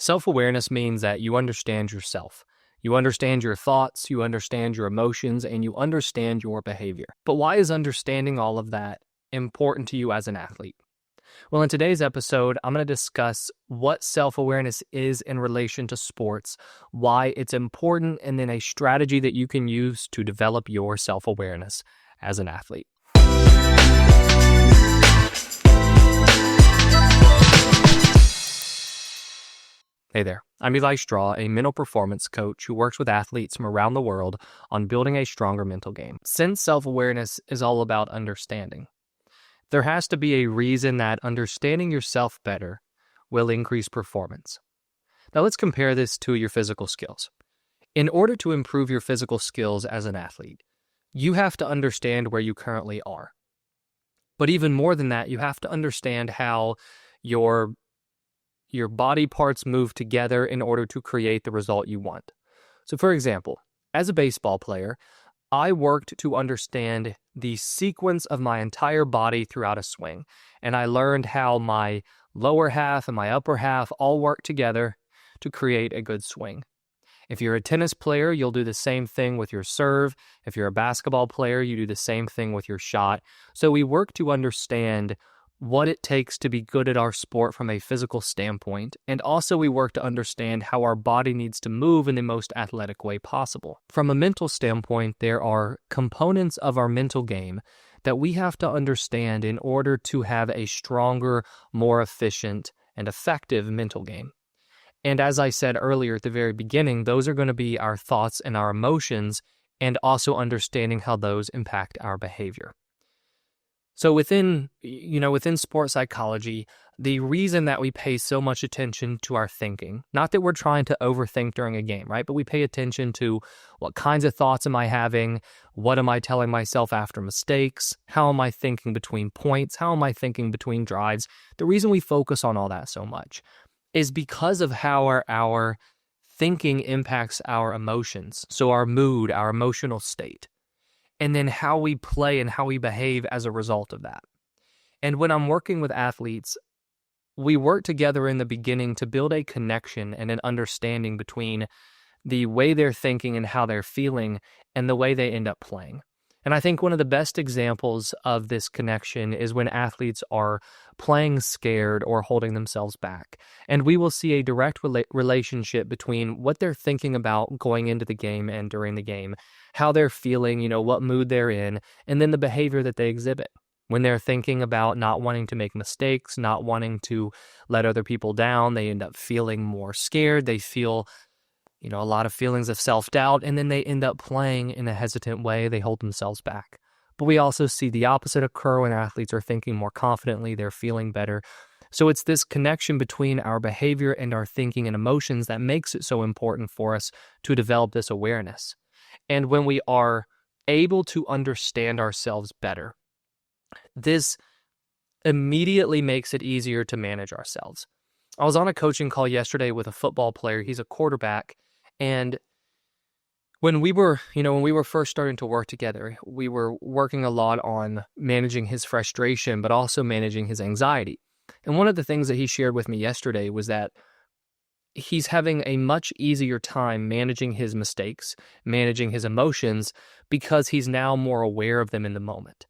Self-awareness means that you understand yourself. You understand your thoughts, you understand your emotions, and you understand your behavior. But why is understanding all of that important to you as an athlete? Well, in today's episode, I'm going to discuss what self-awareness is in relation to sports, why it's important, and then a strategy that you can use to develop your self-awareness as an athlete. Hey there, I'm Eli Straw, a mental performance coach who works with athletes from around the world on building a stronger mental game. Since self-awareness is all about understanding, there has to be a reason that understanding yourself better will increase performance. Now let's compare this to your physical skills. In order to improve your physical skills as an athlete, you have to understand where you currently are. But even more than that, you have to understand how your body parts move together in order to create the result you want. So for example, as a baseball player, I worked to understand the sequence of my entire body throughout a swing, and I learned how my lower half and my upper half all work together to create a good swing. If you're a tennis player, you'll do the same thing with your serve. If you're a basketball player, you do the same thing with your shot. So we work to understand what it takes to be good at our sport from a physical standpoint, and also we work to understand how our body needs to move in the most athletic way possible. From a mental standpoint, there are components of our mental game that we have to understand in order to have a stronger, more efficient, and effective mental game. And as I said earlier at the very beginning, those are going to be our thoughts and our emotions, and also understanding how those impact our behavior. So within sports psychology, the reason that we pay so much attention to our thinking, not that we're trying to overthink during a game, right? But we pay attention to what kinds of thoughts am I having? What am I telling myself after mistakes? How am I thinking between points? How am I thinking between drives? The reason we focus on all that so much is because of how our thinking impacts our emotions. So our mood, our emotional state. And then how we play and how we behave as a result of that. And when I'm working with athletes, we work together in the beginning to build a connection and an understanding between the way they're thinking and how they're feeling and the way they end up playing. And I think one of the best examples of this connection is when athletes are playing scared or holding themselves back. And we will see a direct relationship between what they're thinking about going into the game and during the game, how they're feeling, what mood they're in, and then the behavior that they exhibit. When they're thinking about not wanting to make mistakes, not wanting to let other people down, they end up feeling more scared. They feel a lot of feelings of self-doubt, and then they end up playing in a hesitant way. They hold themselves back. But we also see the opposite occur when athletes are thinking more confidently, they're feeling better. So it's this connection between our behavior and our thinking and emotions that makes it so important for us to develop this awareness. And when we are able to understand ourselves better, this immediately makes it easier to manage ourselves. I was on a coaching call yesterday with a football player. He's a quarterback. And when we were first starting to work together, we were working a lot on managing his frustration, but also managing his anxiety. And one of the things that he shared with me yesterday was that he's having a much easier time managing his mistakes, managing his emotions, because he's now more aware of them in the moment.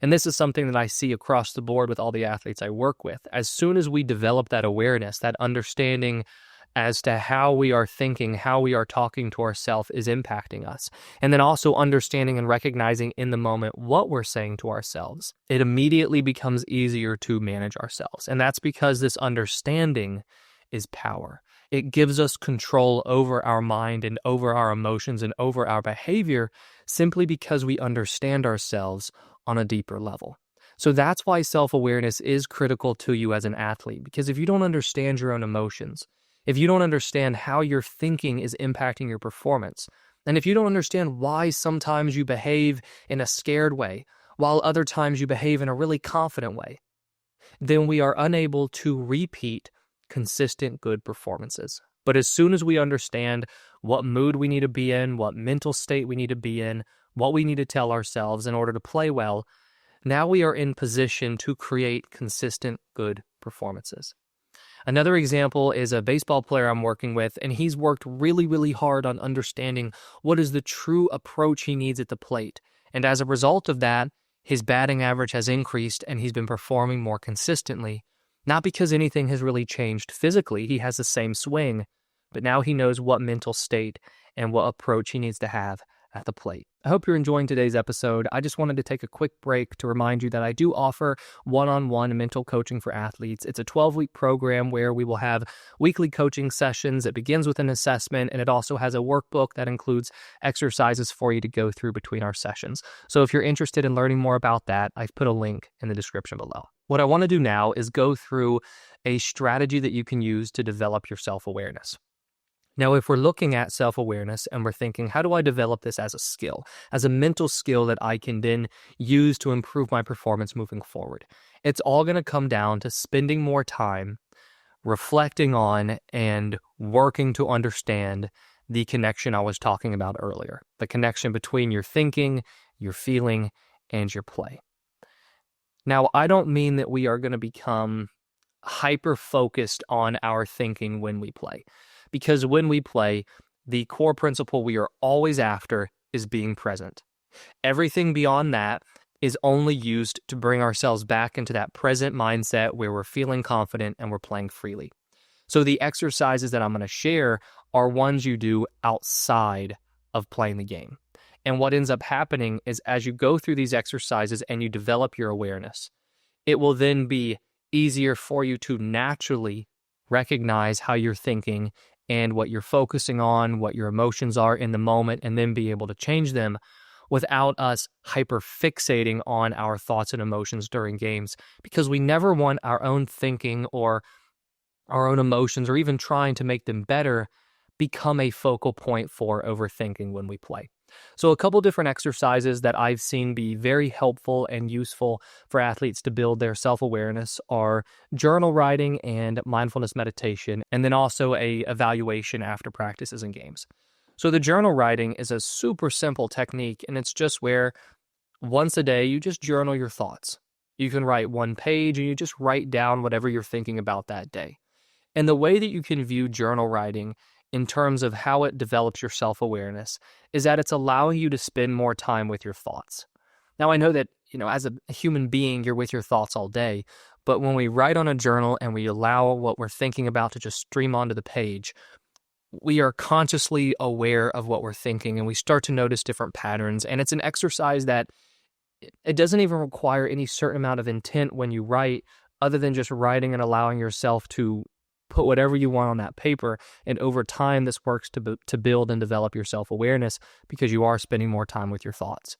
And this is something that I see across the board with all the athletes I work with. As soon as we develop that awareness, that understanding as to how we are thinking, how we are talking to ourselves is impacting us. And then also understanding and recognizing in the moment what we're saying to ourselves, it immediately becomes easier to manage ourselves. And that's because this understanding is power. It gives us control over our mind and over our emotions and over our behavior simply because we understand ourselves on a deeper level. So that's why self-awareness is critical to you as an athlete, because if you don't understand your own emotions, if you don't understand how your thinking is impacting your performance, and if you don't understand why sometimes you behave in a scared way, while other times you behave in a really confident way, then we are unable to repeat consistent good performances. But as soon as we understand what mood we need to be in, what mental state we need to be in, what we need to tell ourselves in order to play well, now we are in position to create consistent good performances. Another example is a baseball player I'm working with, and he's worked really, really hard on understanding what is the true approach he needs at the plate. And as a result of that, his batting average has increased and he's been performing more consistently. Not because anything has really changed physically, he has the same swing, but now he knows what mental state and what approach he needs to have at the plate. I hope you're enjoying today's episode. I just wanted to take a quick break to remind you that I do offer one-on-one mental coaching for athletes. It's a 12-week program where we will have weekly coaching sessions. It begins with an assessment, and it also has a workbook that includes exercises for you to go through between our sessions. So if you're interested in learning more about that, I've put a link in the description below. What I want to do now is go through a strategy that you can use to develop your self-awareness. Now, if we're looking at self-awareness and we're thinking, how do I develop this as a skill, as a mental skill that I can then use to improve my performance moving forward? It's all going to come down to spending more time reflecting on and working to understand the connection I was talking about earlier, the connection between your thinking, your feeling, and your play. Now, I don't mean that we are going to become hyper-focused on our thinking when we play. Because when we play, the core principle we are always after is being present. Everything beyond that is only used to bring ourselves back into that present mindset where we're feeling confident and we're playing freely. So the exercises that I'm going to share are ones you do outside of playing the game. And what ends up happening is as you go through these exercises and you develop your awareness, it will then be easier for you to naturally recognize how you're thinking and what you're focusing on, what your emotions are in the moment, and then be able to change them without us hyper-fixating on our thoughts and emotions during games, because we never want our own thinking or our own emotions, or even trying to make them better, become a focal point for overthinking when we play. So a couple different exercises that I've seen be very helpful and useful for athletes to build their self-awareness are journal writing and mindfulness meditation, and then also a evaluation after practices and games. So the journal writing is a super simple technique, and it's just where once a day you just journal your thoughts. You can write one page and you just write down whatever you're thinking about that day. And the way that you can view journal writing in terms of how it develops your self-awareness is that it's allowing you to spend more time with your thoughts. Now, I know that, as a human being, you're with your thoughts all day, but when we write on a journal and we allow what we're thinking about to just stream onto the page, we are consciously aware of what we're thinking and we start to notice different patterns. And it's an exercise that it doesn't even require any certain amount of intent when you write, other than just writing and allowing yourself to put whatever you want on that paper, and over time this works to build and develop your self-awareness because you are spending more time with your thoughts.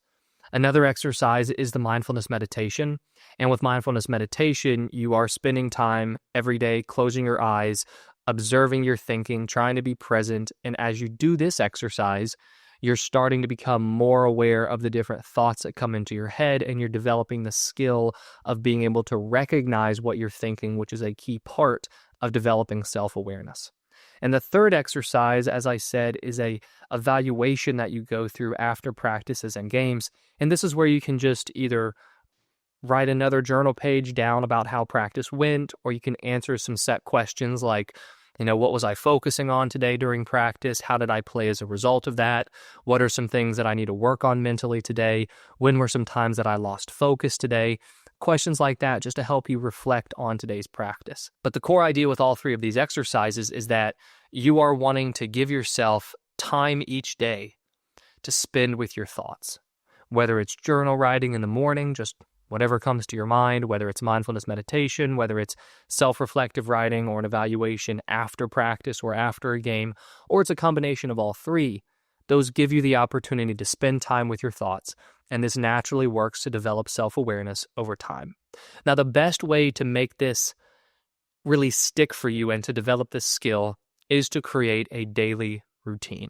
Another exercise is the mindfulness meditation, and with mindfulness meditation, you are spending time every day closing your eyes, observing your thinking, trying to be present, and as you do this exercise, you're starting to become more aware of the different thoughts that come into your head, and you're developing the skill of being able to recognize what you're thinking, which is a key part of developing self-awareness. And the third exercise, as I said, is a evaluation that you go through after practices and games. And this is where you can just either write another journal page down about how practice went, or you can answer some set questions like, what was I focusing on today during practice? How did I play as a result of that? What are some things that I need to work on mentally today? When were some times that I lost focus today? Questions like that just to help you reflect on today's practice. But the core idea with all three of these exercises is that you are wanting to give yourself time each day to spend with your thoughts. Whether it's journal writing in the morning, just whatever comes to your mind, whether it's mindfulness meditation, whether it's self-reflective writing or an evaluation after practice or after a game, or it's a combination of all three, those give you the opportunity to spend time with your thoughts, and this naturally works to develop self-awareness over time. Now, the best way to make this really stick for you and to develop this skill is to create a daily routine.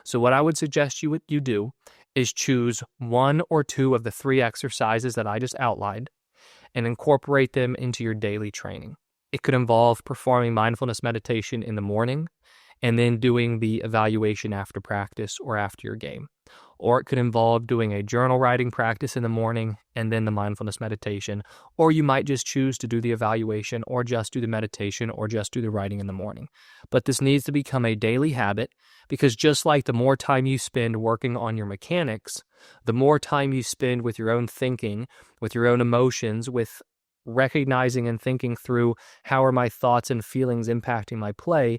So what I would suggest you do is choose one or two of the three exercises that I just outlined and incorporate them into your daily training. It could involve performing mindfulness meditation in the morning and then doing the evaluation after practice or after your game. or it could involve doing a journal writing practice in the morning and then the mindfulness meditation, or you might just choose to do the evaluation or just do the meditation or just do the writing in the morning. But this needs to become a daily habit, because just like the more time you spend working on your mechanics, the more time you spend with your own thinking, with your own emotions, with recognizing and thinking through how are my thoughts and feelings impacting my play,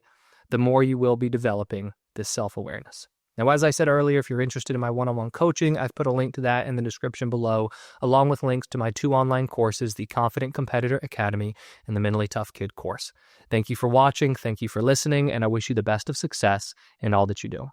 the more you will be developing this self-awareness. Now, as I said earlier, if you're interested in my one-on-one coaching, I've put a link to that in the description below, along with links to my 2 online courses, the Confident Competitor Academy and the Mentally Tough Kid course. Thank you for watching, thank you for listening, and I wish you the best of success in all that you do.